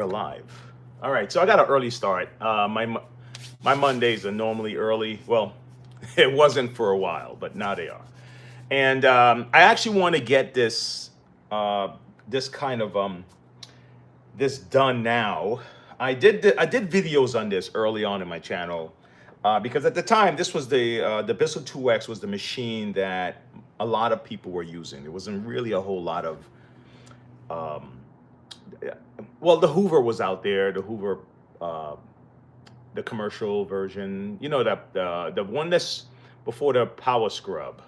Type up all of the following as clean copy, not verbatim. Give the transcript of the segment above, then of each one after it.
We're live. All right, so I got an early start. My Mondays are normally early. Well, it wasn't for a while, but now they are. And I actually want to get this kind of this done now. I did videos on this early on in my channel because at the time this was the Bissell 2X was the machine that a lot of people were using. There wasn't really a whole lot of well, the Hoover was out there. The Hoover, the commercial version. You know that the one that's before the Power Scrub.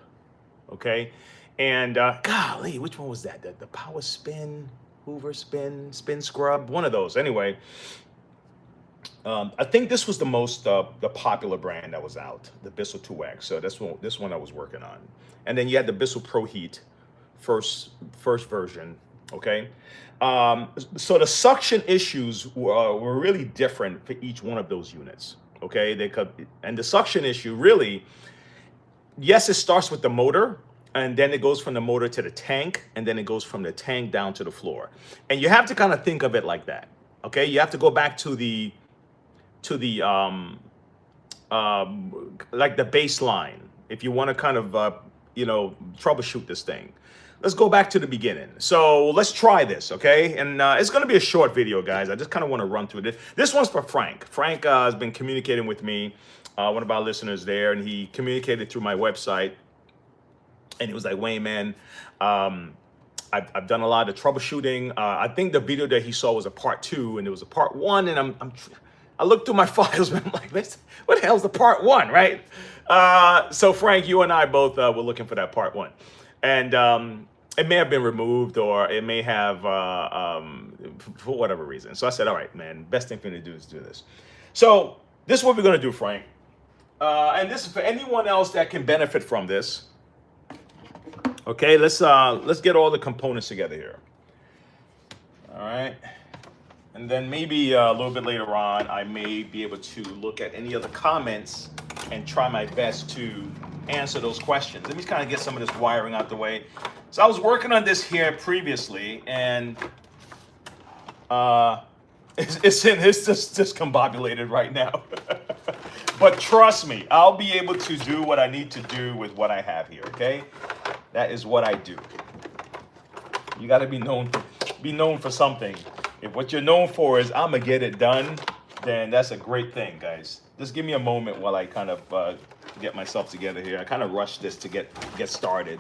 Okay, and golly, which one was that? The Power Spin, Hoover Spin Scrub. One of those. Anyway, I think this was the most the popular brand that was out, the Bissell 2X. So this one I was working on, and then you had the Bissell Pro Heat, first version. Okay, so the suction issues were really different for each one of those units. Okay, and the suction issue really, yes, it starts with the motor, and then it goes from the motor to the tank, and then it goes from the tank down to the floor. And you have to kind of think of it like that. Okay, you have to go back to the like the baseline if you want to kind of troubleshoot this thing. Let's go back to the beginning. So let's try this, okay? And it's going to be a short video, guys. I just kind of want to run through this. This one's for Frank. Frank has been communicating with me, one of our listeners there, and he communicated through my website. And he was like, Wayne, man, I've done a lot of troubleshooting. I think the video that he saw was a part 2, and there was a part 1, and I looked through my files, and I'm like, what the hell's the part 1, right? So Frank, you and I both were looking for that part 1. And it may have been removed, or it may have, for whatever reason. So I said, all right, man, best thing for me to do is do this. So this is what we're going to do, Frank. And this is for anyone else that can benefit from this. Okay, let's get all the components together here. All right. And then maybe a little bit later on, I may be able to look at any other comments and try my best to answer those questions. Let me kind of get some of this wiring out the way. So I was working on this here previously, and it's just discombobulated right now. But trust me, I'll be able to do what I need to do with what I have here. Okay, that is what I do. You got to be known for something. If what you're known for is I'm gonna get it done, then that's a great thing, guys. Just give me a moment while I kind of get myself together here. I kind of rushed this to get started.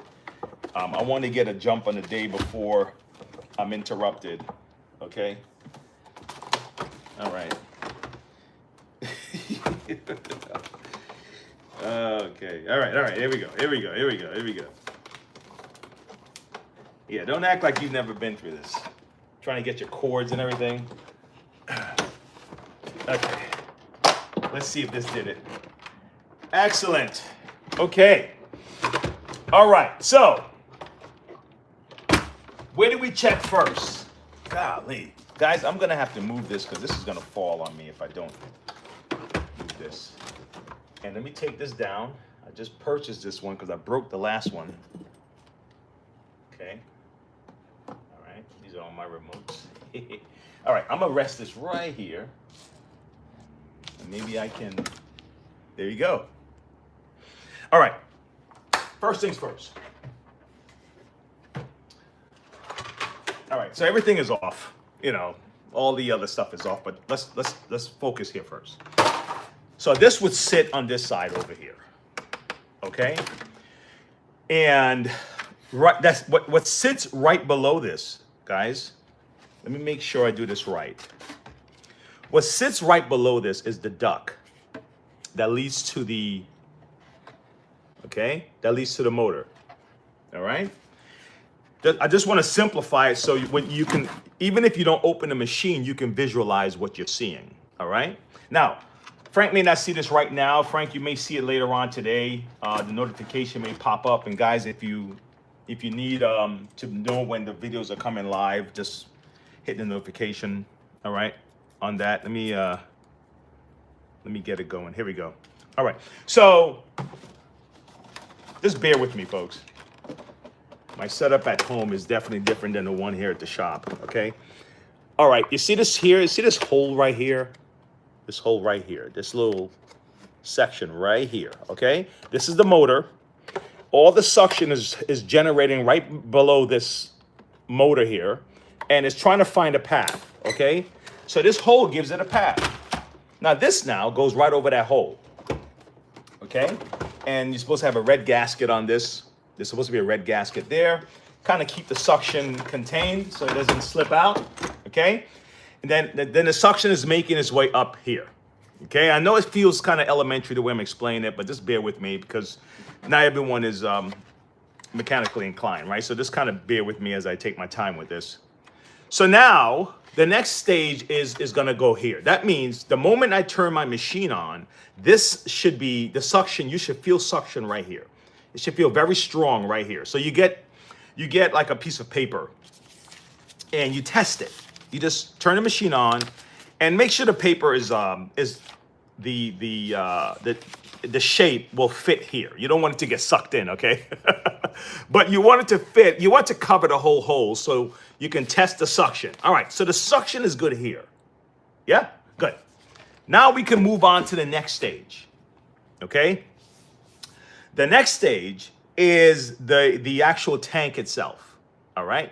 I want to get a jump on the day before I'm interrupted. Okay. All right. Okay. All right. Here we go. Yeah. Don't act like you've never been through this. Trying to get your cords and everything. Okay. Let's see if this did it. Excellent. Okay. All right. So, where do we check first? Golly. Guys, I'm going to have to move this because this is going to fall on me if I don't move this. And let me take this down. I just purchased this one because I broke the last one. Okay. All right. These are all my remotes. All right. I'm going to rest this right here. And maybe I can... There you go. All right. First things first. All right. So everything is off. You know, all the other stuff is off. But let's focus here first. So this would sit on this side over here. Okay. And that's what sits right below this, guys. Let me make sure I do this right. What sits right below this is the duct that leads to the, that leads to the motor. All right. I just want to simplify it so when you can, even if you don't open the machine, you can visualize what you're seeing. All right. Now, Frank may not see this right now. Frank, you may see it later on today. The notification may pop up. And guys, if you need to know when the videos are coming live, just hit the notification. All right, on that. Let me get it going. Here we go. All right. So just bear with me, folks. My setup at home is definitely different than the one here at the shop. Okay. All right, you see this here? You see this hole right here? This hole right here, this little section right here, okay? This is the motor. All the suction is generating right below this motor here, and it's trying to find a path, okay? So this hole gives it a path. Now this now goes right over that hole, okay? And you're supposed to have a red gasket on this. There's supposed to be a red gasket there. Kind of keep the suction contained so it doesn't slip out, okay? And then the suction is making its way up here, okay? I know it feels kind of elementary the way I'm explaining it, but just bear with me because not everyone is mechanically inclined, right? So just kind of bear with me as I take my time with this. So now the next stage is gonna go here. That means the moment I turn my machine on, this should be the suction. You should feel suction right here. It should feel very strong right here. So you get like a piece of paper and you test it. You just turn the machine on and make sure the paper is the shape will fit here. You don't want it to get sucked in, okay? But you want it to fit. You want to cover the whole hole so you can test the suction. All right, so the suction is good here. Yeah, good. Now we can move on to the next stage, okay? The next stage is the actual tank itself, all right?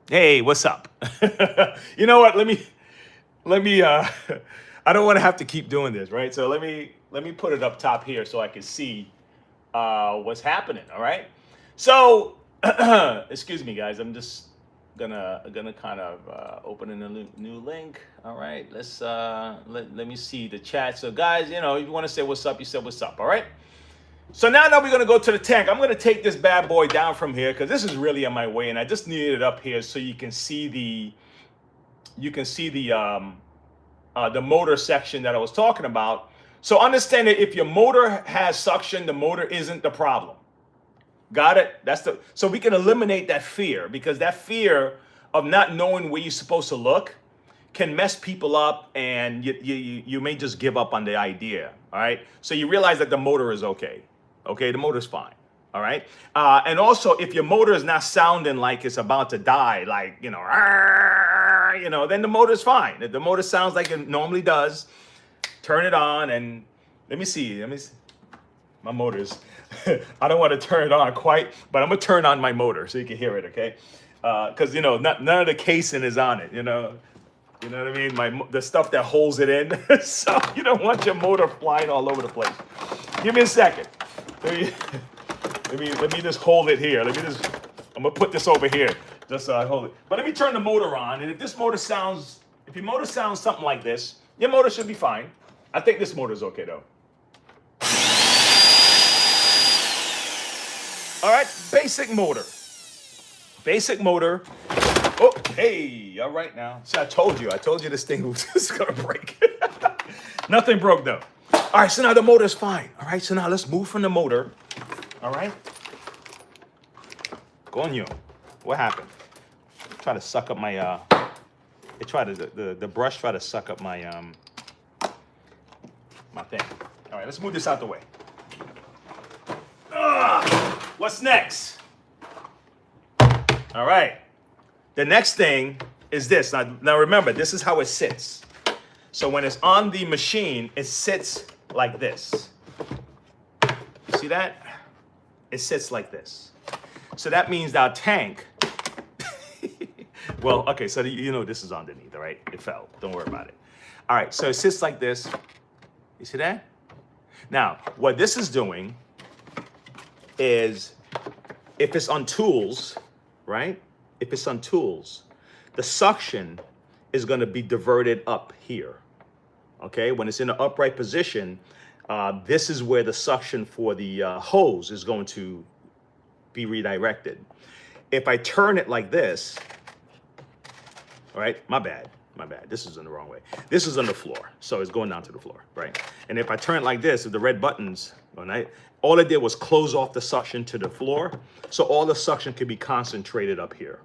Hey, what's up? You know what? Let me. I don't want to have to keep doing this, right? So let me put it up top here so I can see what's happening. All right. So excuse me, guys. I'm just gonna kind of open in a new link. All right. Let's let me see the chat. So guys, you know, if you want to say what's up, you said what's up. All right. So now we're gonna go to the tank. I'm gonna take this bad boy down from here because this is really on my way, and I just needed it up here so you can see the motor section that I was talking about. So understand that if your motor has suction, the motor isn't the problem. Got it? So we can eliminate that fear, because that fear of not knowing where you're supposed to look can mess people up, and you may just give up on the idea. All right. So you realize that the motor is okay. Okay, the motor's fine. All right. And also, if your motor is not sounding like it's about to die, like, you know, then the motor's fine. If the motor sounds like it normally does, turn it on and let me see. My motor's, I don't want to turn it on quite, but I'm going to turn on my motor so you can hear it, okay? Because, you know, none of the casing is on it, you know. You know what I mean? The stuff that holds it in. So you don't want your motor flying all over the place. Give me a second. Let me just hold it here. I'm gonna put this over here. Just hold it. But let me turn the motor on. And if your motor sounds something like this, your motor should be fine. I think this motor's okay though. All right, basic motor. Oh, hey, all right now. See, I told you this thing was just gonna break. Nothing broke though. All right, so now the motor's fine. All right, so now let's move from the motor. All right. Go on you. What happened? Try to suck up my the brush tried to suck up my my thing. All right, let's move this out the way. What's next? All right. The next thing is this. Now remember, this is how it sits. So when it's on the machine, it sits like this. You see that? It sits like this. So that means our tank, well, okay, so you know this is underneath, all right? It fell. Don't worry about it. All right, so it sits like this. You see that? Now, what this is doing is, if it's on tools, right? If it's on tools, the suction is going to be diverted up here. Okay, when it's in an upright position, this is where the suction for the hose is going to be redirected. If I turn it like this, all right, my bad. This is in the wrong way. This is on the floor, so it's going down to the floor, right? And if I turn it like this, if the red buttons, all it did was close off the suction to the floor, so all the suction could be concentrated up here.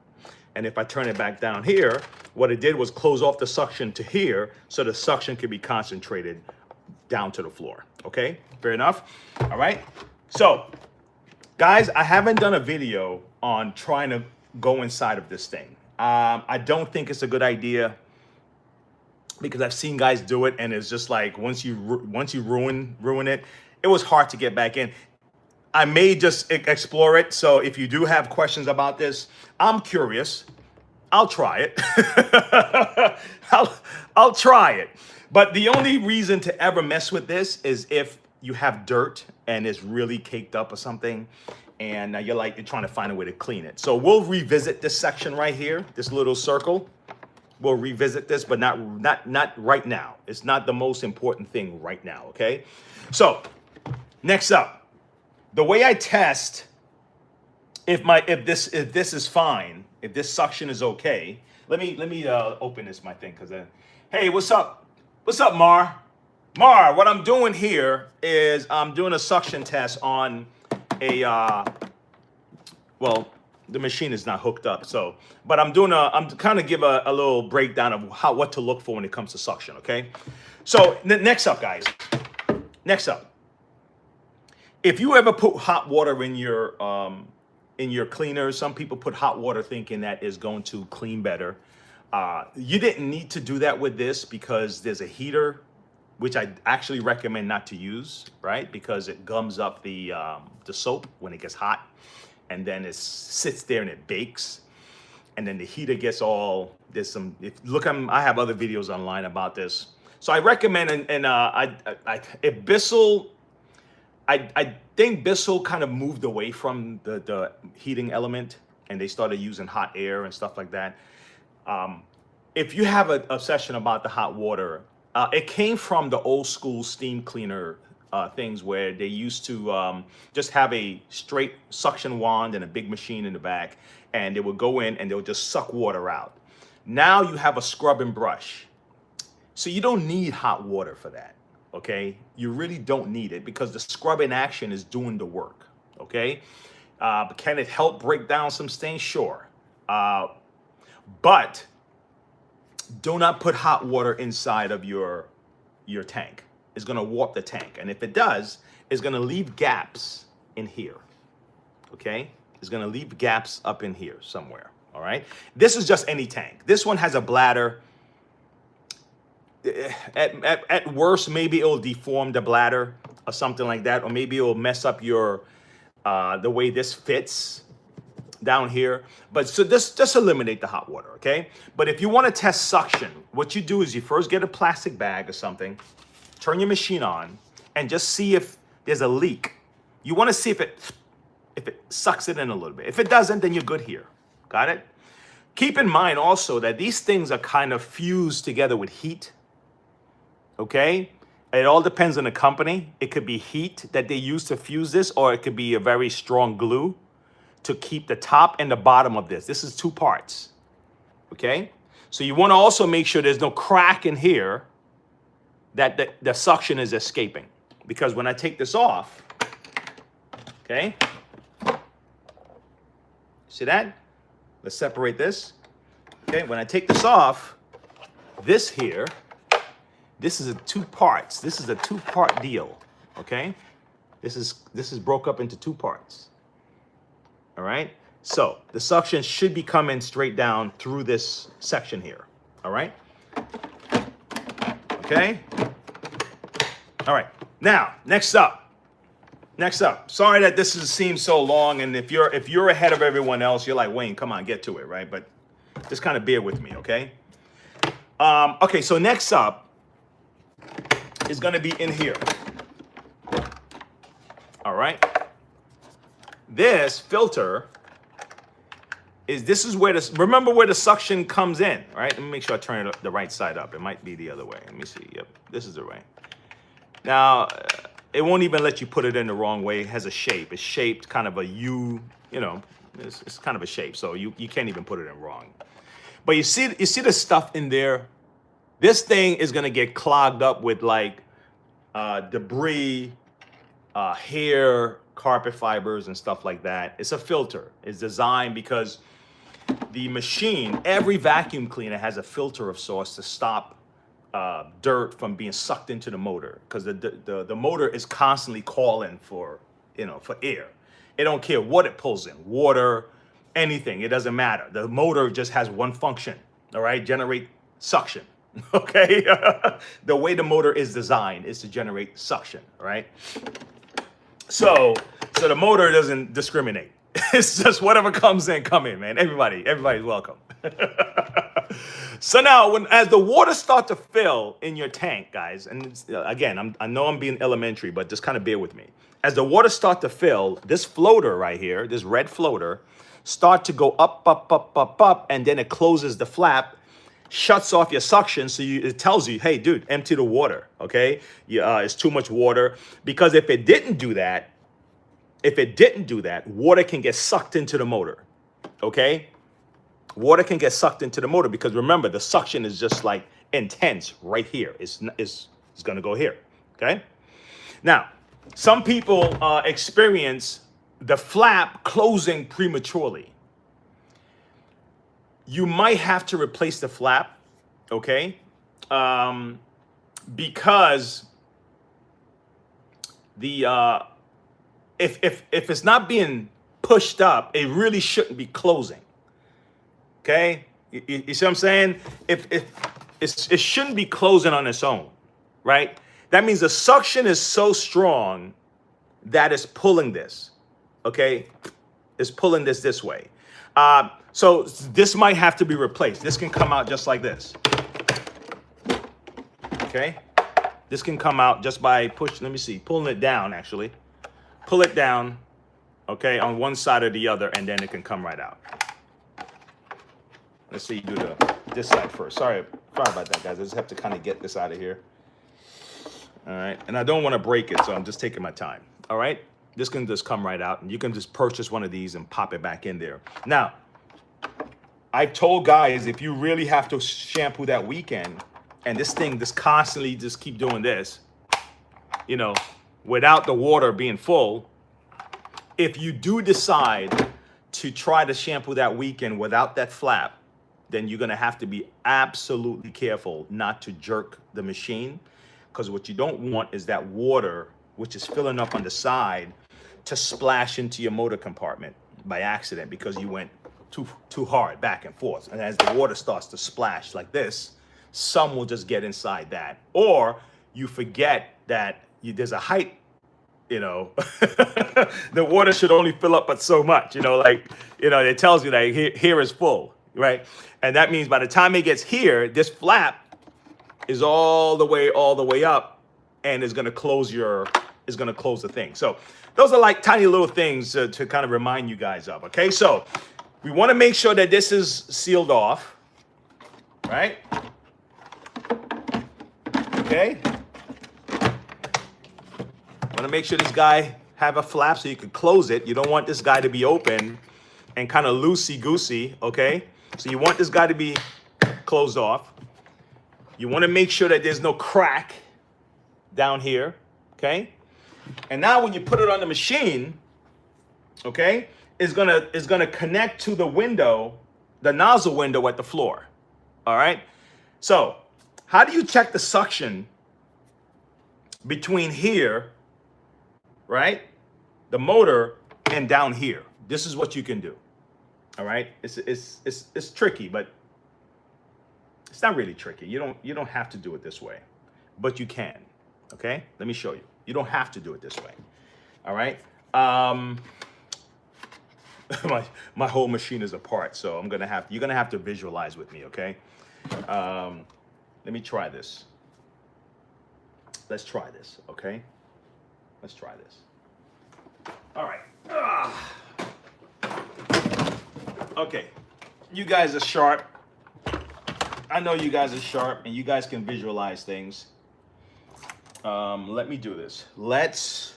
And if I turn it back down here, what it did was close off the suction to here, so the suction could be concentrated down to the floor. Okay, fair enough. All right. So, guys, I haven't done a video on trying to go inside of this thing. I don't think it's a good idea because I've seen guys do it, and it's just like once you ruin it, it was hard to get back in. I may just explore it. So if you do have questions about this, I'm curious. I'll try it. I'll try it. But the only reason to ever mess with this is if you have dirt and it's really caked up or something, and you're trying to find a way to clean it. So we'll revisit this section right here, this little circle. We'll revisit this, but not right now. It's not the most important thing right now. Okay. So next up, the way I test if this is fine, if this suction is okay. Let me open my thing because hey, what's up? What's up, Mar? Mar, what I'm doing here is I'm doing a suction test on a well, the machine is not hooked up, so but I'm kind of give a little breakdown of what to look for when it comes to suction. Okay, so next up, guys. Next up, if you ever put hot water in your cleaners, some people put hot water thinking that is going to clean better. You didn't need to do that with this because there's a heater, which I actually recommend not to use, right? Because it gums up the soap when it gets hot, and then it sits there and it bakes, and then the heater gets all I have other videos online about this. So I recommend, if Bissell. I think Bissell kind of moved away from the heating element, and they started using hot air and stuff like that. If you have an obsession about the hot water, it came from the old school steam cleaner things where they used to just have a straight suction wand and a big machine in the back, and they would go in and they would just suck water out. Now you have a scrub and brush. So you don't need hot water for that. Okay, you really don't need it because the scrubbing action is doing the work. Okay, can it help break down some stains? Sure, but do not put hot water inside of your tank. It's going to warp the tank, and if it does, it's going to leave gaps in here. Okay, it's going to leave gaps up in here somewhere. All right, this is just any tank. This one has a bladder. At worst, maybe it'll deform the bladder or something like that, or maybe it'll mess up your the way this fits down here. But so just eliminate the hot water, okay? But if you want to test suction, what you do is you first get a plastic bag or something, turn your machine on, and just see if there's a leak. You want to see if it sucks it in a little bit. If it doesn't, then you're good here. Got it? Keep in mind also that these things are kind of fused together with heat. Okay, it all depends on the company. It could be heat that they use to fuse this, or it could be a very strong glue to keep the top and the bottom of this. This is two parts. Okay, so you want to also make sure there's no crack in here that the suction is escaping. Because when I take this off, okay, see that? Let's separate this. Okay, when I take this off, this here. This is two parts. This is a two-part deal, okay? This is broke up into two parts. All right? So the suction should be coming straight down through this section here. All right? Okay? All right. Now, next up. Sorry that this seems so long, and if you're ahead of everyone else, you're like, Wayne, come on, get to it, right? But just kind of bear with me, okay? Okay, so next up is going to be in here. All right. This filter is where remember where the suction comes in, right? Let me make sure I turn it the right side up. It might be the other way. Let me see. Yep, this is the way. Now, it won't even let you put it in the wrong way. It has a shape. It's shaped kind of a U, it's kind of a shape. So you can't even put it in wrong. But you see the stuff in there. This thing is gonna get clogged up with like debris, hair, carpet fibers, and stuff like that. It's a filter. It's designed because the machine, every vacuum cleaner has a filter of sorts to stop dirt from being sucked into the motor, because the motor is constantly calling for air. It don't care what it pulls in, water, anything. It doesn't matter. The motor just has one function, all right? Generate suction, okay? The way the motor is designed is to generate suction, all right? So the motor doesn't discriminate. It's just whatever comes in, come in, man. Everybody's welcome. So now, as the water starts to fill in your tank, guys, and again, I know I'm being elementary, but just kind of bear with me. As the water starts to fill, this floater right here, this red floater, start to go up, up, up, up, up, and then it closes the flap, shuts off your suction, so it tells you, hey, dude, empty the water, okay? It's too much water. Because if it didn't do that, water can get sucked into the motor, okay? Water can get sucked into the motor because remember, the suction is just like intense right here. It's going to go here, okay? Now, some people experience the flap closing prematurely. You might have to replace the flap, okay? Because if it's not being pushed up, it really shouldn't be closing. Okay, you see what I'm saying? It shouldn't be closing on its own, right? That means the suction is so strong that it's pulling this, okay? It's pulling this way. So this might have to be replaced. This can come out just like this, okay? This can come out just by pulling it down, actually. Pull it down, okay, on one side or the other, and then it can come right out. Let's see you do this side first. Sorry about that, guys. I just have to kind of get this out of here. All right, and I don't want to break it, so I'm just taking my time. All right, this can just come right out, and you can just purchase one of these and pop it back in there. Now, I told guys, if you really have to shampoo that weekend, and this thing just constantly just keep doing this, you know, without the water being full, if you do decide to try to shampoo that weekend without that flap, then you're going to have to be absolutely careful not to jerk the machine, because what you don't want is that water, which is filling up on the side, to splash into your motor compartment by accident because you went too hard back and forth. And as the water starts to splash like this, some will just get inside that. Or you forget that there's a height, you know, the water should only fill up but so much, you know, like, you know, it tells you that here is full, right? And that means by the time it gets here, this flap is all the way up and is going to close the thing. So those are like tiny little things to kind of remind you guys of. Okay. So we want to make sure that this is sealed off, right? Okay. Want to make sure this guy have a flap so you can close it. You don't want this guy to be open and kind of loosey-goosey, okay? So you want this guy to be closed off. You want to make sure that there's no crack down here, okay? And now when you put it on the machine, okay, it's gonna connect to the window, the nozzle window at the floor, all right? So how do you check the suction between here, right, the motor, and down here? This is what you can do. All right, it's tricky, but it's not really tricky. You don't have to do it this way, but you can. Okay, let me show you. You don't have to do it this way. All right. My whole machine is apart, so you're gonna have to visualize with me. Okay. Let me try this. Let's try this. Okay. Let's try this. All right. Okay, you guys are sharp. I know you guys are sharp and you guys can visualize things. Let me do this. Let's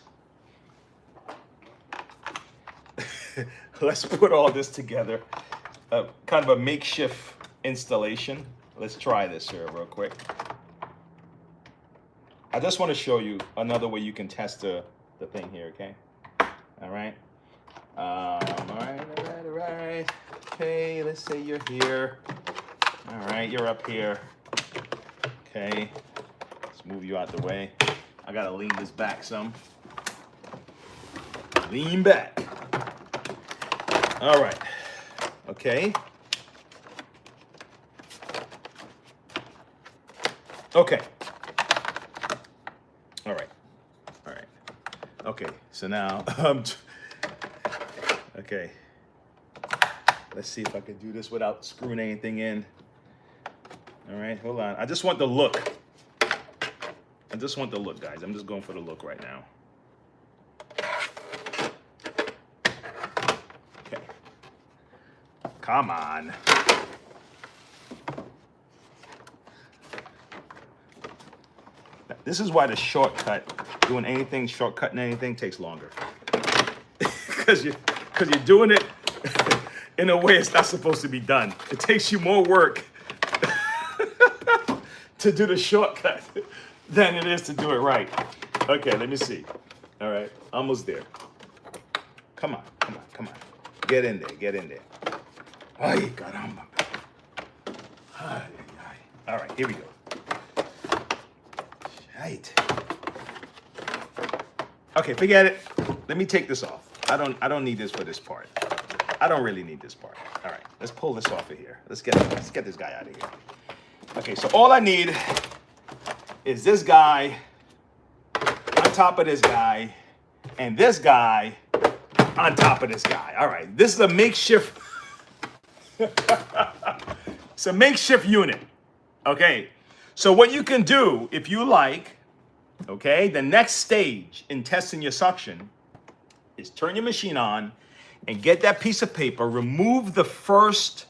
put all this together. Kind of a makeshift installation. Let's try this here real quick. I just want to show you another way you can test the thing here, okay? All right. All right. Okay, let's say you're here. All right, you're up here. Okay, let's move you out the way. I gotta lean this back some. Lean back. All right. Okay. Okay. All right. All right. Okay. So now, okay. Let's see if I can do this without screwing anything in. All right. Hold on. I just want the look. I just want the look, guys. I'm just going for the look right now. Okay. Come on. This is why the shortcut, doing anything, shortcutting anything takes longer. Because you're doing it in a way it's not supposed to be done. It takes you more work to do the shortcut than it is to do it right. Okay, let me see. All right, almost there. Come on, come on, come on. Get in there, get in there. Ay, caramba. Ay, ay. All right, here we go. Right. Okay, forget it. Let me take this off. I don't need this for this part. I don't really need this part. All right, let's pull this off of here. Let's get this guy out of here. Okay, so all I need is this guy on top of this guy and this guy on top of this guy. All right, this is a makeshift. It's a makeshift unit. Okay. So what you can do, if you like, okay, the next stage in testing your suction is turn your machine on and get that piece of paper, remove the first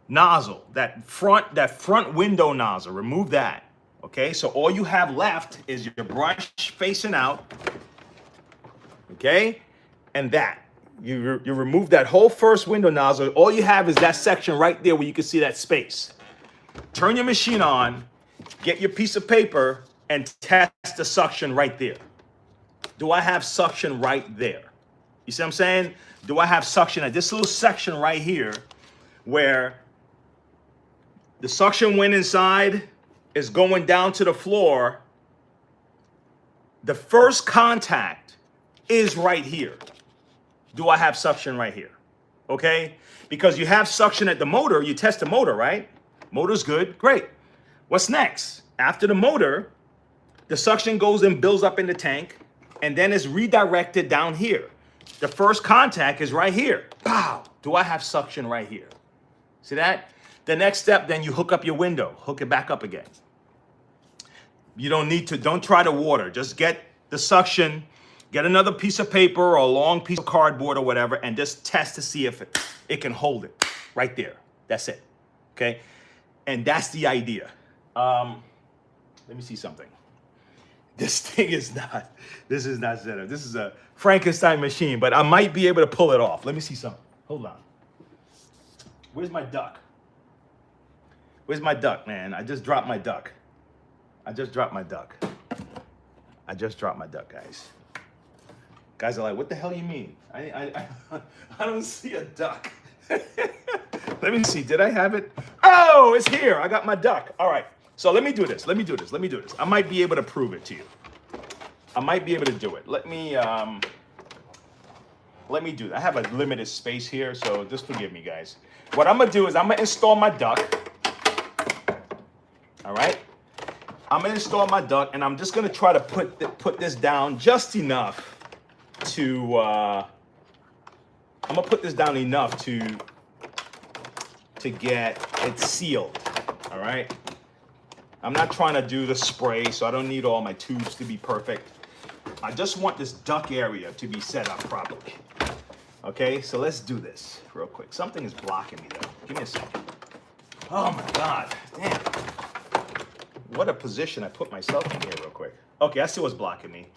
nozzle, that front window nozzle, remove that, okay? So all you have left is your brush facing out, okay? And that. You remove that whole first window nozzle. All you have is that section right there where you can see that space. Turn your machine on. Get your piece of paper and test the suction right there. Do I have suction right there? You see what I'm saying? Do I have suction at this little section right here where the suction went inside, is going down to the floor? The first contact is right here. Do I have suction right here? Okay? Because you have suction at the motor, you test the motor, right? Motor's good, great. What's next? After the motor, the suction goes and builds up in the tank and then is redirected down here. The first contact is right here. Pow! Do I have suction right here? See that? The next step, then you hook up your window, hook it back up again. You don't try to water. Just get the suction, get another piece of paper or a long piece of cardboard or whatever, and just test to see if it can hold it right there. That's it, okay? And that's the idea. Let me see something. This is not set up. This is a Frankenstein machine, but I might be able to pull it off. Let me see something. Hold on. Where's my duck? Where's my duck, man? I just dropped my duck. I just dropped my duck, guys. Guys are like, what the hell you mean? I don't see a duck. Let me see. Did I have it? Oh, it's here. I got my duck. All right. So let me do this. I might be able to prove it to you. I might be able to do it. Let me do that. I have a limited space here, so just forgive me, guys. What I'm gonna do is I'm gonna install my duck. All right. I'm gonna install my duck, and I'm just gonna try to put this down just enough to. I'm gonna put this down enough to get it sealed. All right. I'm not trying to do the spray, so I don't need all my tubes to be perfect. I just want this duct area to be set up properly. Okay, so let's do this real quick. Something is blocking me though. Give me a second. Oh my God, damn. What a position I put myself in here real quick. Okay, I see what's blocking me.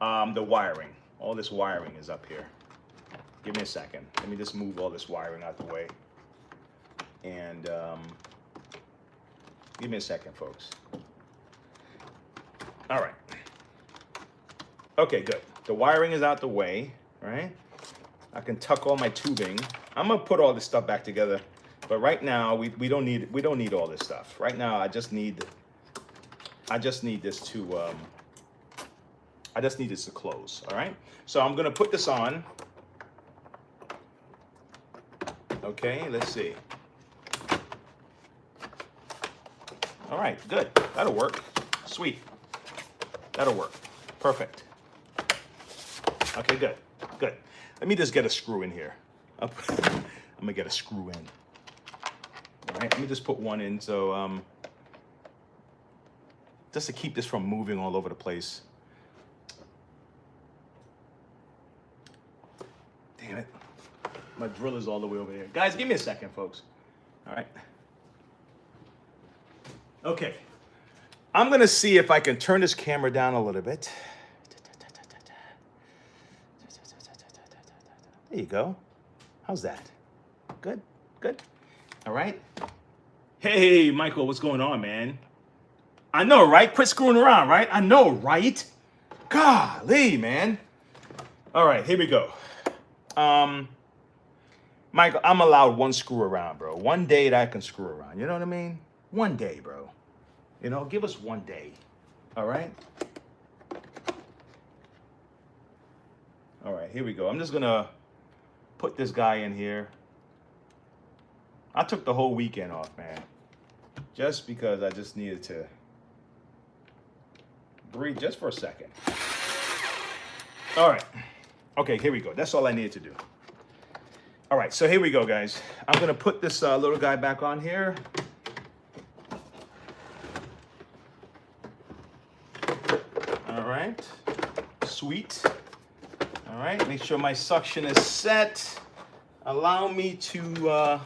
The wiring. All this wiring is up here. Give me a second. Let me just move all this wiring out the way. And give me a second, folks. All right. Okay, good. The wiring is out the way, right? I can tuck all my tubing. I'm gonna put all this stuff back together, but right now we don't need all this stuff. Right now I just need this to close. All right. So I'm gonna put this on. Okay, let's see. All right, good. That'll work. Sweet. That'll work. Perfect. Okay, good. Good. Let me just get a screw in here. I'm gonna get a screw in. All right, let me just put one in so just to keep this from moving all over the place. Damn it. My drill is all the way over here. Guys, give me a second, folks. All right. Okay. I'm going to see if I can turn this camera down a little bit. There you go. How's that? Good? Good? All right. Hey, Michael, what's going on, man? I know, right? Quit screwing around, right? I know, right? Golly, man. All right, here we go. Michael, I'm allowed one screw around, bro. One day that I can screw around. You know what I mean? One day, bro. You know, give us one day. All right? All right, here we go. I'm just going to put this guy in here. I took the whole weekend off, man. Just because I just needed to breathe just for a second. All right. Okay, here we go. That's all I needed to do. All right, so here we go, guys. I'm going to put this little guy back on here. All right. Sweet. All right, make sure my suction is set. Allow me to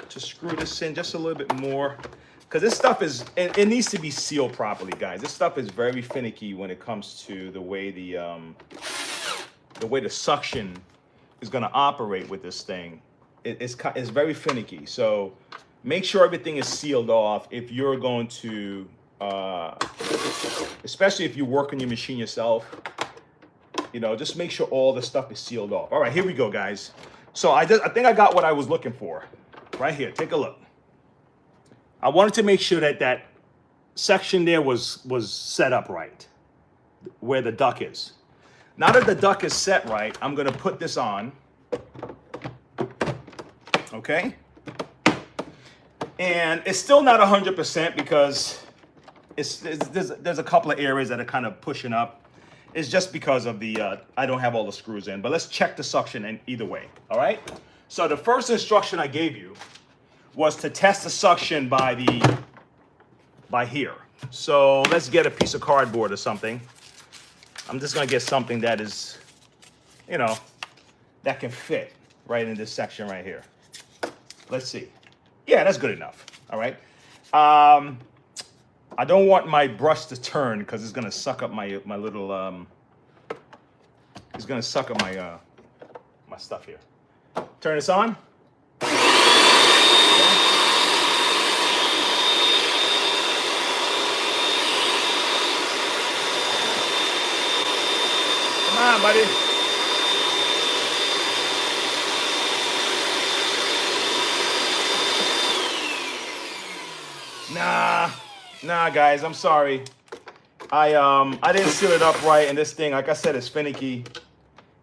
screw this in just a little bit more. Because this stuff is, it needs to be sealed properly, guys. This stuff is very finicky when it comes to the way the suction is going to operate with this thing. It's very finicky. So make sure everything is sealed off if you're going to, especially if you work on your machine yourself, you know, just make sure all the stuff is sealed off. All right, here we go, guys. So I think I got what I was looking for right here. Take a look. I wanted to make sure that that section there was set up right, where the duct is. Now that the duct is set right, I'm going to put this on. Okay? And it's still not 100% because there's a couple of areas that are kind of pushing up. It's just because of the, I don't have all the screws in. But let's check the suction in either way. All right? So the first instruction I gave you was to test the suction by here. So let's get a piece of cardboard or something. I'm just gonna get something that is, you know, that can fit right in this section right here. Let's see. Yeah, that's good enough. All right. I don't want my brush to turn because it's gonna suck up my little it's gonna suck up my my stuff here. Turn this on. Come on, buddy. Nah, guys, I'm sorry. I didn't seal it up right, and this thing, like I said, is finicky.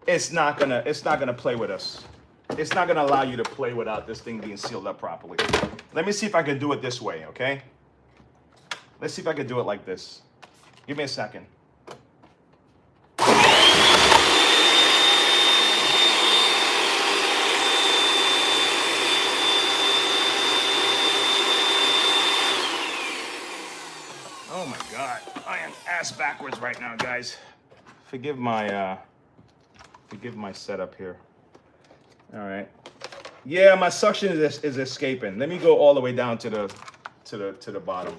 It's not gonna play with us. It's not gonna allow you to play without this thing being sealed up properly. Let me see if I can do it this way, okay? Let's see if I can do it like this. Give me a second. Oh my God, I am ass backwards right now, guys. Forgive my setup here. All right. Yeah, my suction is escaping. Let me go all the way down to the bottom.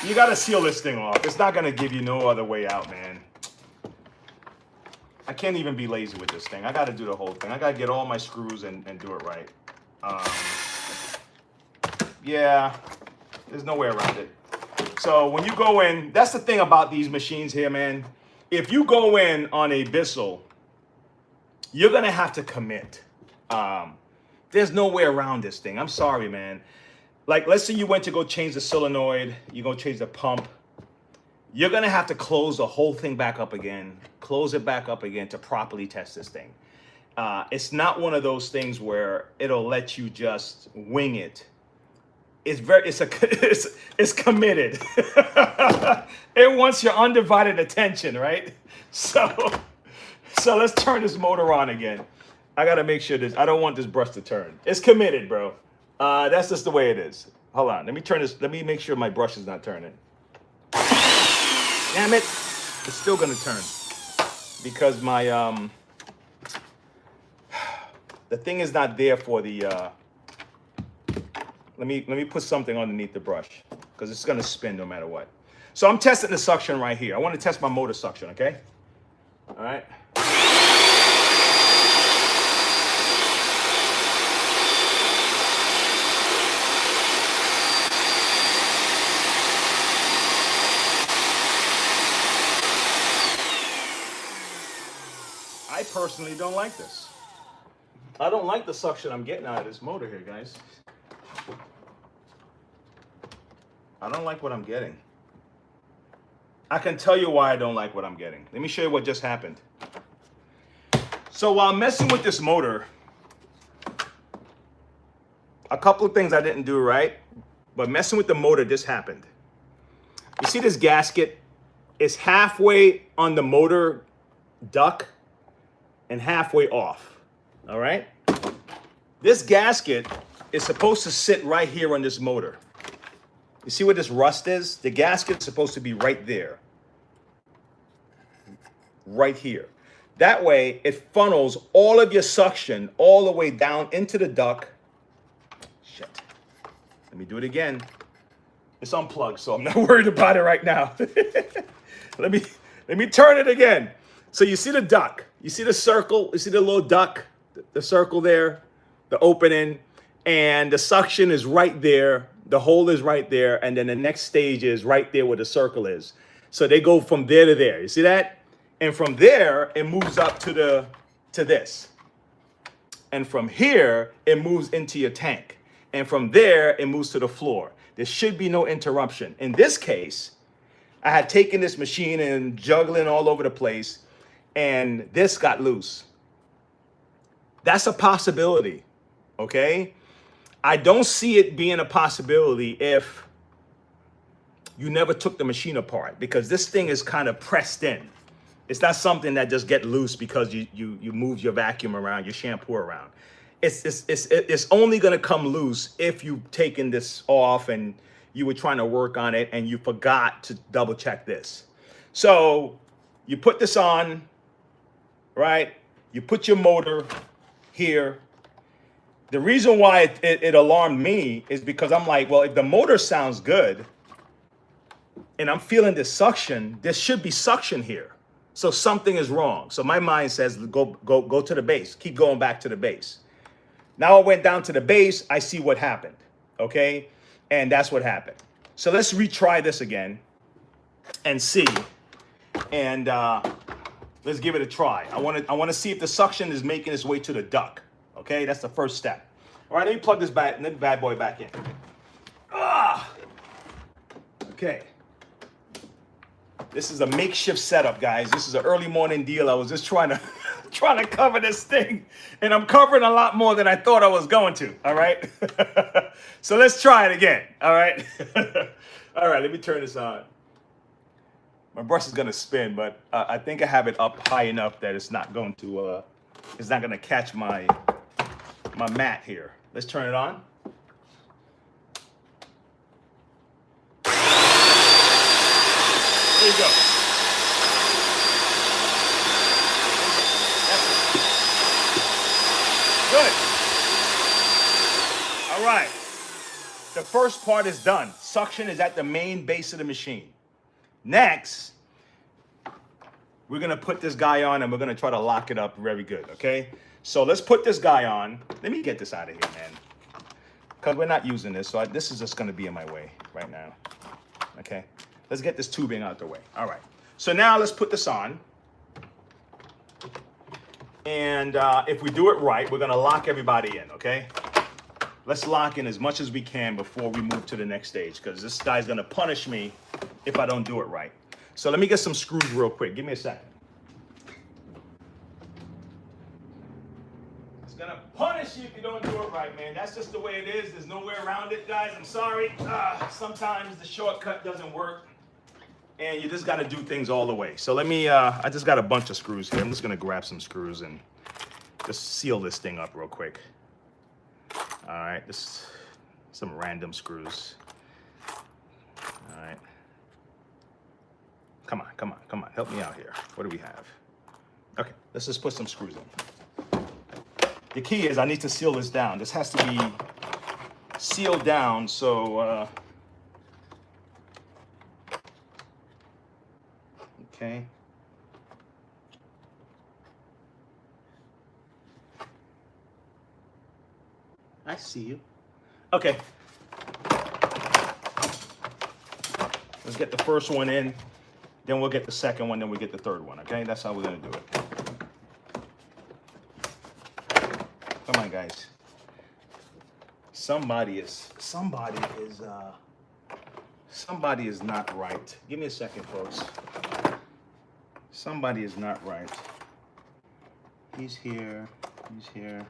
You gotta seal this thing off. It's not gonna give you no other way out, man. I can't even be lazy with this thing. I gotta do the whole thing. I gotta get all my screws and do it right. Yeah, there's no way around it. So when you go in, that's the thing about these machines here, man. If you go in on a Bissell, you're going to have to commit. There's no way around this thing. I'm sorry, man. Like, let's say you went to go change the solenoid. You're going to change the pump. You're going to have to close the whole thing back up again. Close it back up again to properly test this thing. It's not one of those things where it'll let you just wing it. It's committed. It wants your undivided attention, right? So let's turn this motor on again. I gotta make sure I don't want this brush to turn. It's committed, bro. That's just the way it is. Hold on, let me turn this. Let me make sure my brush is not turning. Damn it, it's still gonna turn because my the thing is not there for the. Let me put something underneath the brush because it's gonna spin no matter what. So I'm testing the suction right here. I want to test my motor suction, okay? All right. I personally don't like this. I don't like the suction I'm getting out of this motor here, guys. I don't like what I'm getting. I can tell you why I don't like what I'm getting. Let me show you what just happened. So while messing with this motor, a couple of things I didn't do right, but messing with the motor, this happened. You see this gasket? It's halfway on the motor duct and halfway off, all right? This gasket is supposed to sit right here on this motor. You see where this rust is? The gasket's supposed to be right there. Right here. That way, it funnels all of your suction all the way down into the duct. Shit. Let me do it again. It's unplugged, so I'm not worried about it right now. Let me turn it again. So you see the duct. You see the circle. You see the little duct, the circle there, the opening, and the suction is right there. The hole is right there, and then the next stage is right there where the circle is. So they go from there to there. You see that? And from there, it moves up to this. And from here, it moves into your tank. And from there, it moves to the floor. There should be no interruption. In this case, I had taken this machine and juggling all over the place, and this got loose. That's a possibility, okay? I don't see it being a possibility if you never took the machine apart, because this thing is kind of pressed in. It's not something that just get loose because you move your vacuum around, your shampoo around. It's only gonna come loose if you've taken this off and you were trying to work on it and you forgot to double check this. So you put this on, right? You put your motor here. The reason why it alarmed me is because I'm like, well, if the motor sounds good and I'm feeling this suction, there should be suction here. So something is wrong. So my mind says, go to the base. Keep going back to the base. Now I went down to the base. I see what happened. Okay. And that's what happened. So let's retry this again and see. And let's give it a try. I want to see if the suction is making its way to the duct. Okay, that's the first step. All right, let me plug this bad boy back in. Okay. This is a makeshift setup, guys. This is an early morning deal. I was just trying to cover this thing, and I'm covering a lot more than I thought I was going to. All right. So let's try it again. All right. All right. Let me turn this on. My brush is gonna spin, but I think I have it up high enough that it's not going to catch my mat here. Let's turn it on. There you go. That's it. Good. All right. The first part is done. Suction is at the main base of the machine. Next, we're gonna put this guy on and we're gonna try to lock it up very good, okay? So let's put this guy on. Let me get this out of here, man. Because we're not using this, so this is just gonna be in my way right now, okay? Let's get this tubing out the way. All right, so now let's put this on. And if we do it right, we're gonna lock everybody in, okay? Let's lock in as much as we can before we move to the next stage, because this guy's gonna punish me if I don't do it right. So let me get some screws real quick. Give me a second. gonna punish you if you don't do it right, man. That's just the way it is. There's no way around it, guys. I'm sorry. Sometimes the shortcut doesn't work, and you just gotta do things all the way. So let me, I just got a bunch of screws here. I'm just gonna grab some screws and just seal this thing up real quick. All right, just some random screws. All right. Come on, come on, come on. Help me out here. What do we have? Okay, let's just put some screws in. The key is I need to seal this down. This has to be sealed down so, okay. I see you. Okay. Let's get the first one in, then we'll get the second one, then we'll get the third one, okay? That's how we're gonna do it. Come on, guys. Somebody is not right. Give me a second, folks. Somebody is not right. He's here, he's here.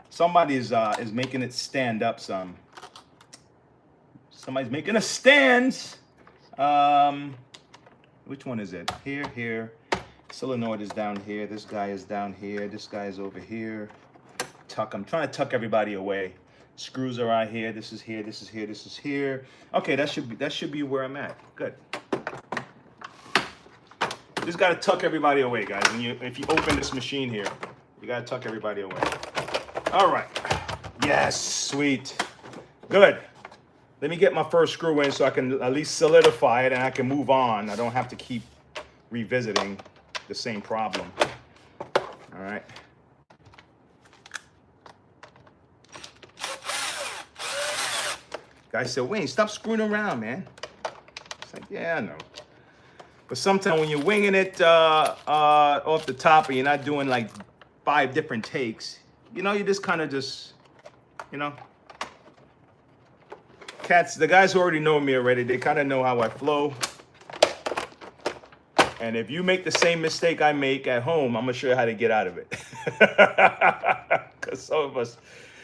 Somebody is making it stand up some. Somebody's making a stand. Which one is it? Here, here. Solenoid is down here. This guy is down here. This guy is over here. Tuck. I'm trying to tuck everybody away. Screws are right here. This is here. This is here. This is here. Okay, that should be where I'm at. Good. Just gotta tuck everybody away, guys. If you open this machine here, you gotta tuck everybody away. All right. Yes, sweet. Good. Let me get my first screw in so I can at least solidify it and I can move on. I don't have to keep revisiting the same problem. All right. Guy said, Wayne, stop screwing around, man. It's like, yeah, I know. But sometimes when you're winging it off the top and you're not doing like 5 different takes, you know, you just kind of just, you know. Cats, the guys who already know me already, they kind of know how I flow. And if you make the same mistake I make at home, I'm going to show you how to get out of it. Because some of us,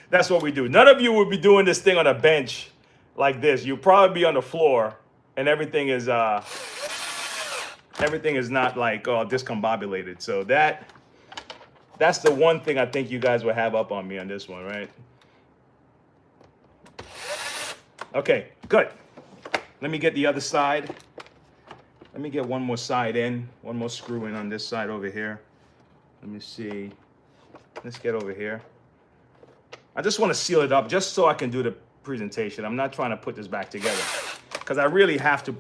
that's what we do. None of you would be doing this thing on a bench like this. You'll probably be on the floor and everything is not like discombobulated. So that's the one thing I think you guys will have up on me on this one, right? Okay, good. Let me get the other side. Let me get one more side in, one more screw in on this side over here. Let me see. Let's get over here. I just want to seal it up just so I can do the presentation. I'm not trying to put this back together because I really have to.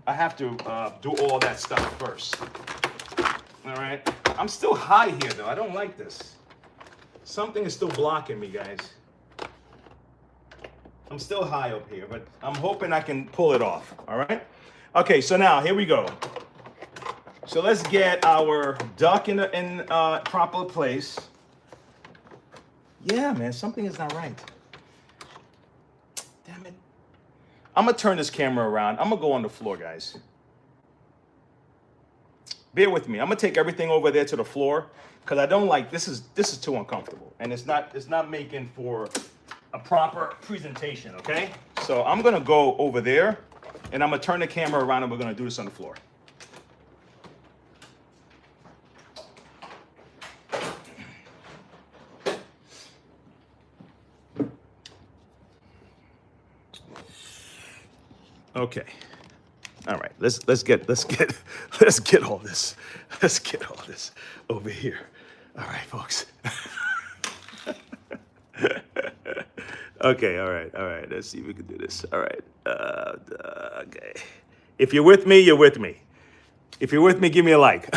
I have to do all that stuff first. All right. I'm still high here though. I don't like this. Something is still blocking me, guys. I'm still high up here, but I'm hoping I can pull it off, all right? Okay, so now, here we go. So let's get our duck in proper place. Yeah, man, something is not right. Damn it. I'm gonna turn this camera around. I'm gonna go on the floor, guys. Bear with me. I'm gonna take everything over there to the floor because I don't like, this is too uncomfortable. And it's not making for a proper presentation, okay? So I'm gonna go over there and I'm gonna turn the camera around and we're gonna do this on the floor. Okay. All right. Let's get all this. Let's get all this over here. All right, folks. Okay, all right. Let's see if we can do this. All right. Okay. If you're with me, you're with me. If you're with me, give me a like.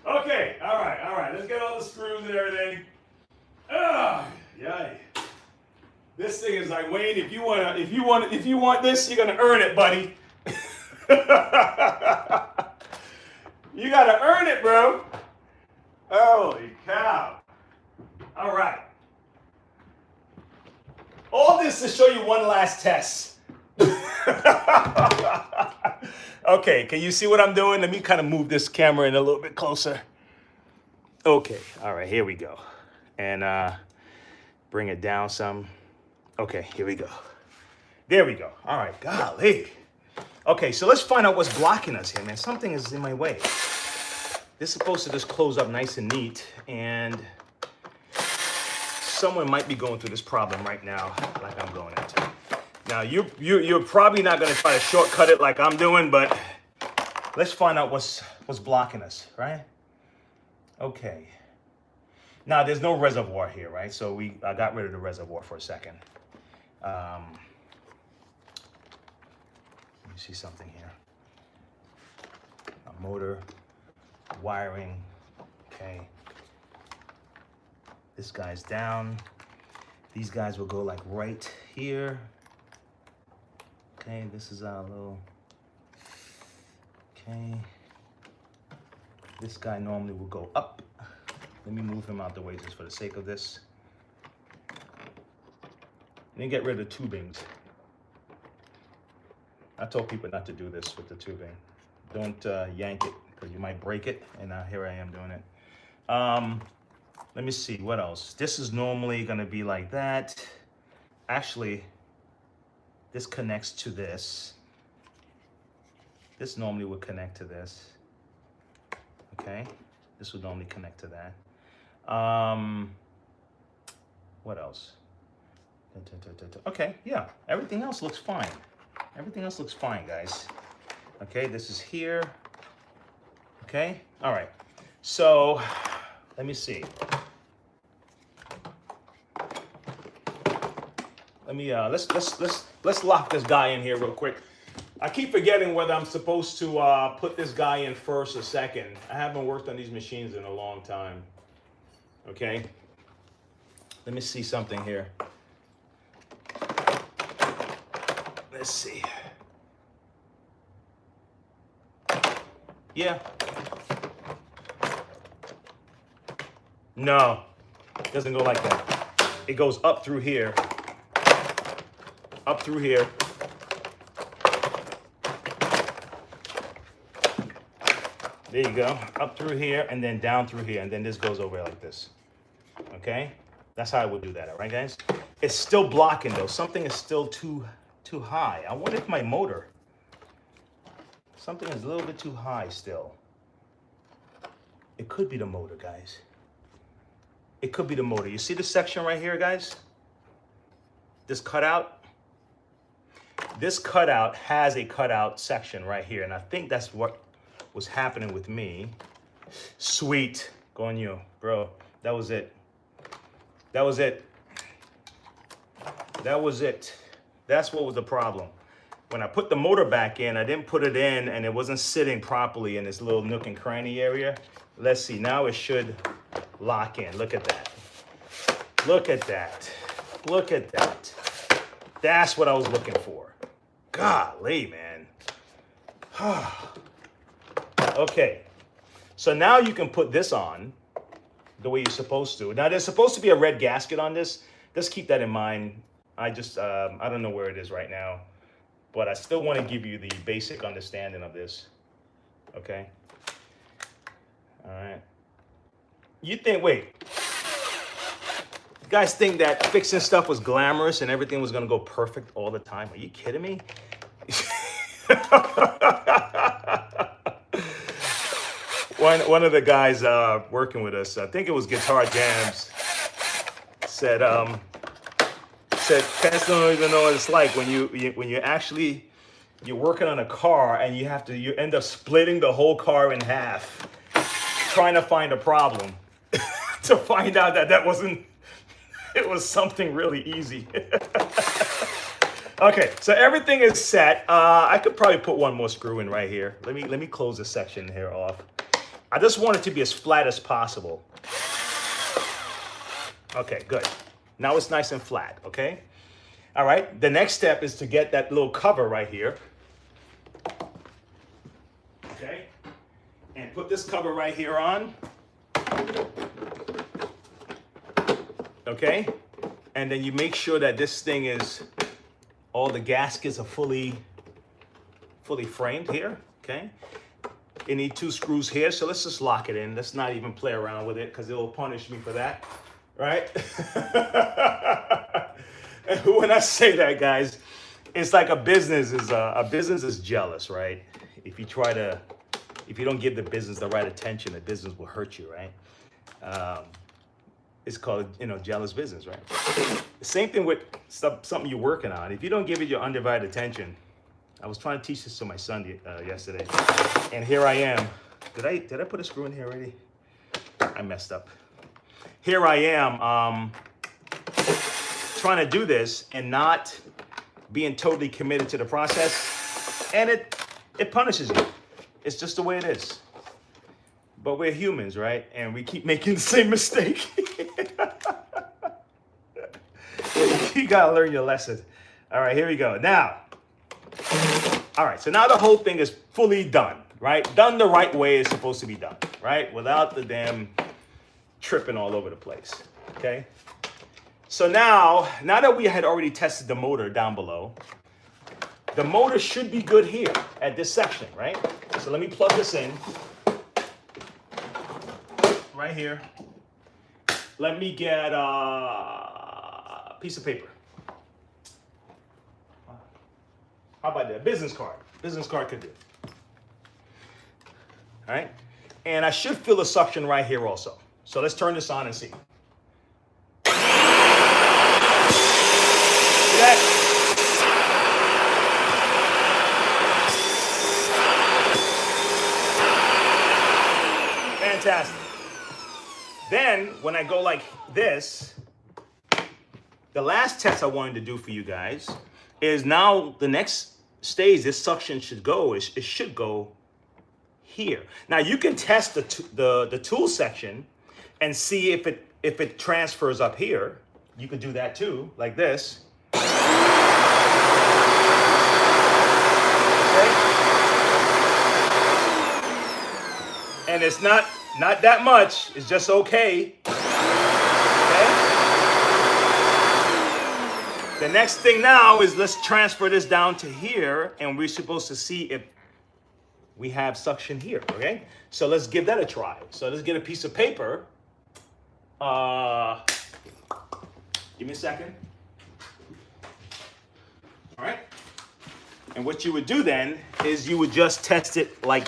Okay, all right. Let's get all the screws and everything. Yay. This thing is like, Wayne, if you want this, you're gonna earn it, buddy. You gotta earn it, bro. Holy cow. All right. All this to show you one last test. Okay, can you see what I'm doing? Let me kind of move this camera in a little bit closer. Okay, all right, here we go. And bring it down some. Okay, here we go. There we go. All right, golly. Okay, so let's find out what's blocking us here, man. Something is in my way. This is supposed to just close up nice and neat, and someone might be going through this problem right now, like I'm going into. Now, you're probably not going to try to shortcut it like I'm doing, but let's find out what's blocking us, right? Okay. Now, there's no reservoir here, right? So I got rid of the reservoir for a second. Let me see something here. A motor, wiring, okay. This guy's down. These guys will go like right here. Okay, this is our little, okay. This guy normally will go up. Let me move him out the way just for the sake of this. Then get rid of the tubings. I told people not to do this with the tubing. Don't yank it because you might break it, and here I am doing it. Let me see, what else? This is normally gonna be like that. Actually, this connects to this. This normally would connect to this. Okay, this would normally connect to that. What else? Okay, yeah, everything else looks fine. Everything else looks fine, guys. Okay, this is here. Okay, all right. So, let me see. Let me let's lock this guy in here real quick. I keep forgetting whether I'm supposed to put this guy in first or second. I haven't worked on these machines in a long time. Okay. Let me see something here. Let's see. Yeah. No, it doesn't go like that. It goes up through here. Up through here. There you go. Up through here and then down through here. And then this goes over like this. Okay? That's how I would do that. All right, guys? It's still blocking, though. Something is still too high. I wonder if my motor. Something is a little bit too high still. It could be the motor, guys. It could be the motor. You see this section right here, guys? This cutout? This cutout has a cutout section right here. And I think that's what was happening with me. Sweet. Go on you, bro. That was it. That was it. That was it. That's what was the problem. When I put the motor back in, I didn't put it in and it wasn't sitting properly in this little nook and cranny area. Let's see, now it should lock in. Look at that. Look at that. Look at that. That's what I was looking for. Golly, man. Okay, so now you can put this on the way you're supposed to. Now there's supposed to be a red gasket on this. Just keep that in mind. I don't know where it is right now, but I still want to give you the basic understanding of this. Okay. All right. You think, wait, you guys think that fixing stuff was glamorous and everything was going to go perfect all the time? Are you kidding me? One of the guys working with us, I think it was Guitar Jams, said Pence don't even know what it's like when you're working on a car and you end up splitting the whole car in half, trying to find a problem, to find out that wasn't, it was something really easy. Okay, so everything is set. I could probably put one more screw in right here. Let me close this section here off. I just want it to be as flat as possible. Okay, good. Now it's nice and flat, okay? All right, the next step is to get that little cover right here. Okay, and put this cover right here on. Okay, and then you make sure that this thing is, all the gaskets are fully framed here, okay? It need 2 screws here, so let's just lock it in. Let's not even play around with it because it will punish me for that, right? And when I say that, guys, it's like a business is jealous, right? If you don't give the business the right attention, the business will hurt you, right? It's called, jealous business, right? The same thing with something you're working on. If you don't give it your undivided attention, I was trying to teach this to my son yesterday, and here I am. Did I put a screw in here already? I messed up. Here I am trying to do this and not being totally committed to the process, and it punishes you. It's just the way it is. But we're humans, right? And we keep making the same mistake. You gotta learn your lesson. All right, here we go. Now, all right, so now the whole thing is fully done, right? Done the right way it's supposed to be done, right? Without the damn tripping all over the place, okay? So now that we had already tested the motor down below, the motor should be good here at this section, right? So let me plug this in right here. Let me get a piece of paper. How about that? Business card. Business card could do. All right. And I should feel the suction right here also. So let's turn this on and see. See that? Fantastic. Then when I go like this, the last test I wanted to do for you guys is now the next stage this suction should go is it should go here. Now you can test the tool section and see if it transfers up here. You could do that too, like this. Okay. And it's not that much. It's just okay. The next thing now is let's transfer this down to here, and we're supposed to see if we have suction here, okay? So let's give that a try. So let's get a piece of paper. Give me a second. All right. And what you would do then is you would just test it like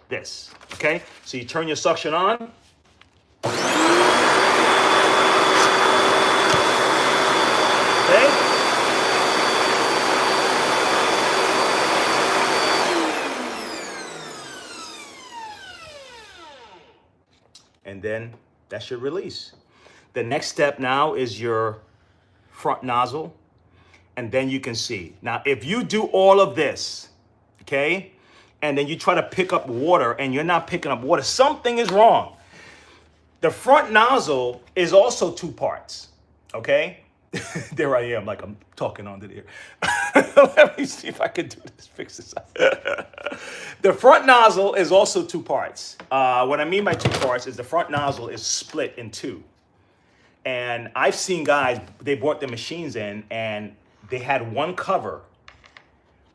this, okay? So you turn your suction on. Okay? And then that should release. The next step now is your front nozzle, and then you can see. Now, if you do all of this, okay, and then you try to pick up water and you're not picking up water, something is wrong. The front nozzle is also 2 parts, okay? There I am, like I'm talking onto the ear. Let me see if I can do this, fix this up. The front nozzle is also 2 parts. What I mean by 2 parts is the front nozzle is split in 2. And I've seen guys, they brought their machines in and they had one cover,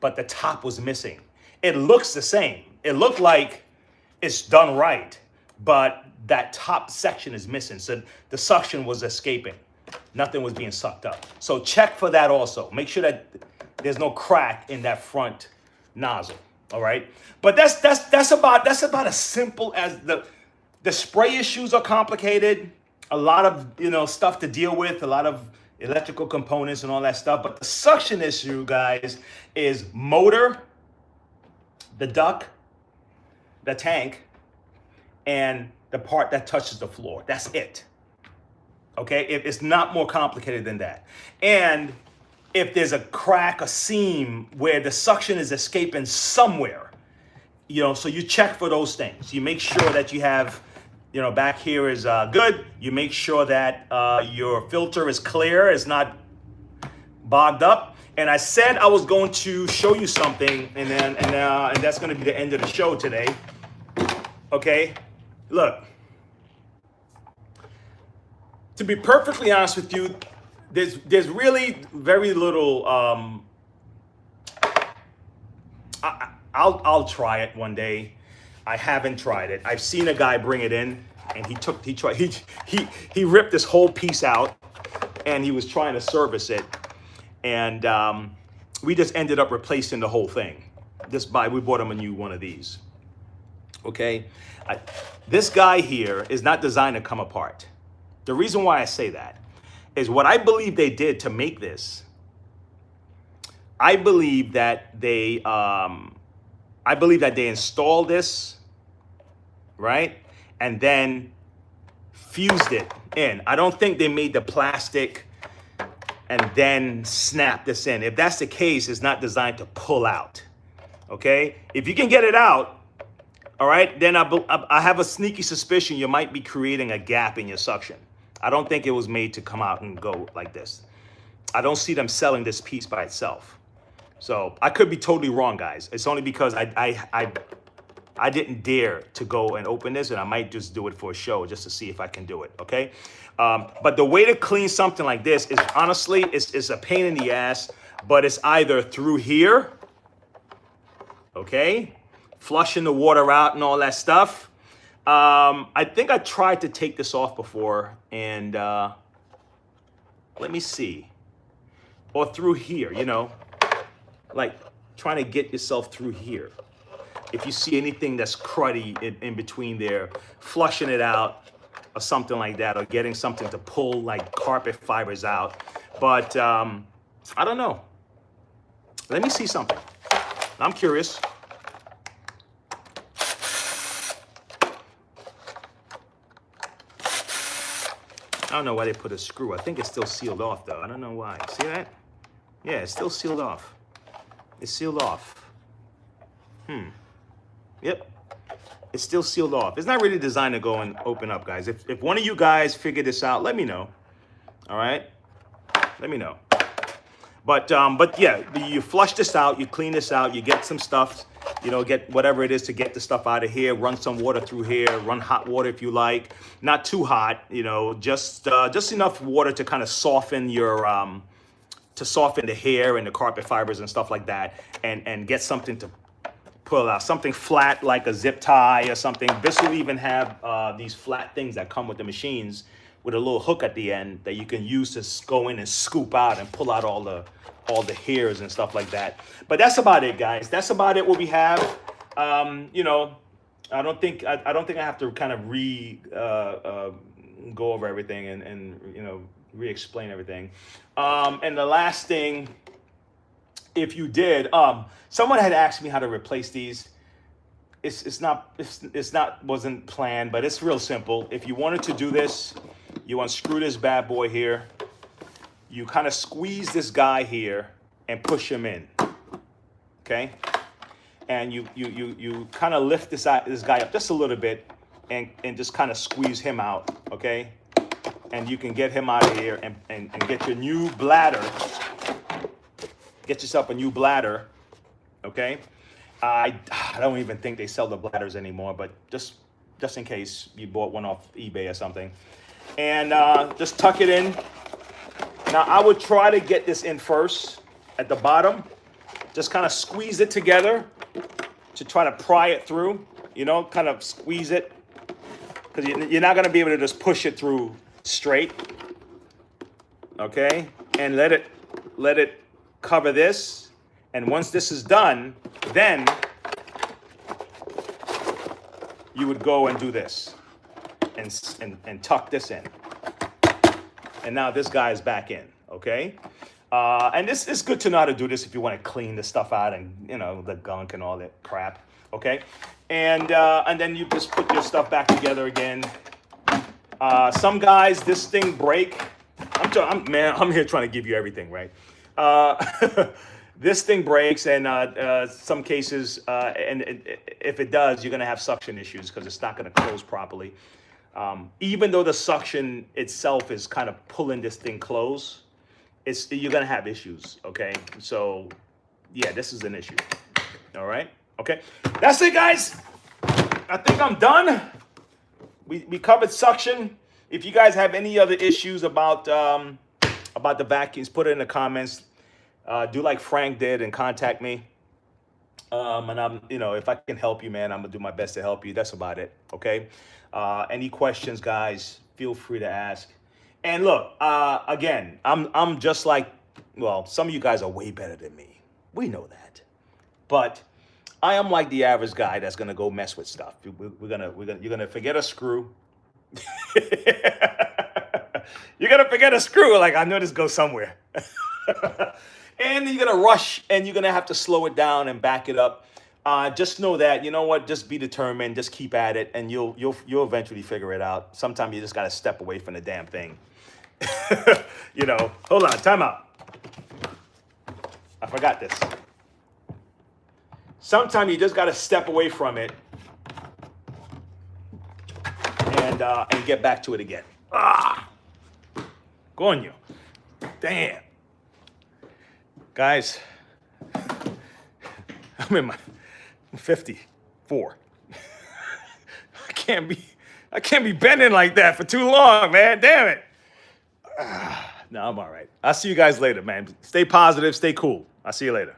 but the top was missing. It looks the same. It looked like it's done right, but that top section is missing. So the suction was escaping. Nothing was being sucked up. So check for that also. Make sure that there's no crack in that front nozzle. All right. But that's about as simple as the spray issues are complicated. A lot of stuff to deal with, a lot of electrical components and all that stuff. But the suction issue, guys, is motor, the duct, the tank, and the part that touches the floor. That's it. Okay, it's not more complicated than that. And if there's a crack, a seam where the suction is escaping somewhere, so you check for those things. You make sure that you have, back here is good. You make sure that your filter is clear, it's not bogged up. And I said I was going to show you something, and that's going to be the end of the show today. Okay, look. To be perfectly honest with you, there's really very little. I'll try it one day. I haven't tried it. I've seen a guy bring it in, and he ripped this whole piece out, and he was trying to service it, and we just ended up replacing the whole thing. We bought him a new one of these. Okay, this guy here is not designed to come apart. The reason why I say that is what I believe they did to make this. I believe that they installed this, right, and then fused it in. I don't think they made the plastic and then snapped this in. If that's the case, it's not designed to pull out. Okay, if you can get it out, all right, then I have a sneaky suspicion you might be creating a gap in your suction. I don't think it was made to come out and go like this. I don't see them selling this piece by itself. So I could be totally wrong, guys. It's only because I didn't dare to go and open this, and I might just do it for a show just to see if I can do it, okay? But the way to clean something like this is, honestly, it's a pain in the ass, but it's either through here, okay? Flushing the water out and all that stuff. I think I tried to take this off before, and let me see. Or through here, you know, like trying to get yourself through here. If you see anything that's cruddy in between there, flushing it out or something like that, or getting something to pull like carpet fibers out. But I don't know. Let me see something. I'm curious. I don't know why they put a screw. I think it's still sealed off though. I don't know why. See that? Yeah, it's still sealed off. It's sealed off. Yep. It's still sealed off. It's not really designed to go and open up, guys. If one of you guys figure this out, let me know. All right? Let me know. But yeah, you flush this out, you clean this out, you get some stuff, you know, get whatever it is to get the stuff out of here, run some water through here, run hot water if you like. Not too hot, you know, just enough water to kind of soften your to soften the hair and the carpet fibers and stuff like that, and get something to pull out, something flat like a zip tie or something. Bissell even have these flat things that come with the machines with a little hook at the end that you can use to go in and scoop out and pull out all the hairs and stuff like that. But that's about it, guys. That's about it what we have. You know, I don't think I have to kind of go over everything and you know, re-explain everything. And the last thing, if you did, someone had asked me how to replace these. Wasn't planned, but it's real simple. If you wanted to do this, you unscrew this bad boy here. You kind of squeeze this guy here and push him in. Okay, and you kind of lift this guy up just a little bit and just kind of squeeze him out. Okay, and you can get him out of here and get your new bladder. Get yourself a new bladder. Okay, I don't even think they sell the bladders anymore, but just in case you bought one off eBay or something, and just tuck it in. Now I would try to get this in first at the bottom. Just kind of squeeze it together to try to pry it through. You know, kind of squeeze it, because you're not going to be able to just push it through straight. Okay, and let it cover this. And once this is done, then you would go and do this and tuck this in. And now this guy is back in, okay? And this is good to know how to do this if you want to clean the stuff out and, you know, the gunk and all that crap, okay? And then you just put your stuff back together again. Some guys, this thing break. I'm here trying to give you everything, right? This thing breaks, and some cases, if it does, you're gonna have suction issues because it's not gonna close properly. Even though the suction itself is kind of pulling this thing close, you're gonna have issues, okay? So, yeah, this is an issue, all right? Okay, that's it, guys. I think I'm done. We covered suction. If you guys have any other issues about the vacuums, put it in the comments. Do like Frank did and contact me. And I'm, if I can help you, man, I'm gonna do my best to help you. That's about it. Okay. Any questions, guys? Feel free to ask. And look, again, I'm just like, well, some of you guys are way better than me. We know that, but I am like the average guy that's gonna go mess with stuff. You're gonna forget a screw. You're gonna forget a screw. Like, I know this goes somewhere. And you're gonna rush, and you're gonna have to slow it down and back it up. Just know that, you know what? Just be determined. Just keep at it, and you'll eventually figure it out. Sometimes you just gotta step away from the damn thing. Hold on, time out. I forgot this. Sometimes you just gotta step away from it and get back to it again. Go on you. Damn. Guys, I'm 54. I can't be bending like that for too long, man. Damn it. No, I'm all right. I'll see you guys later, man. Stay positive, stay cool. I'll see you later.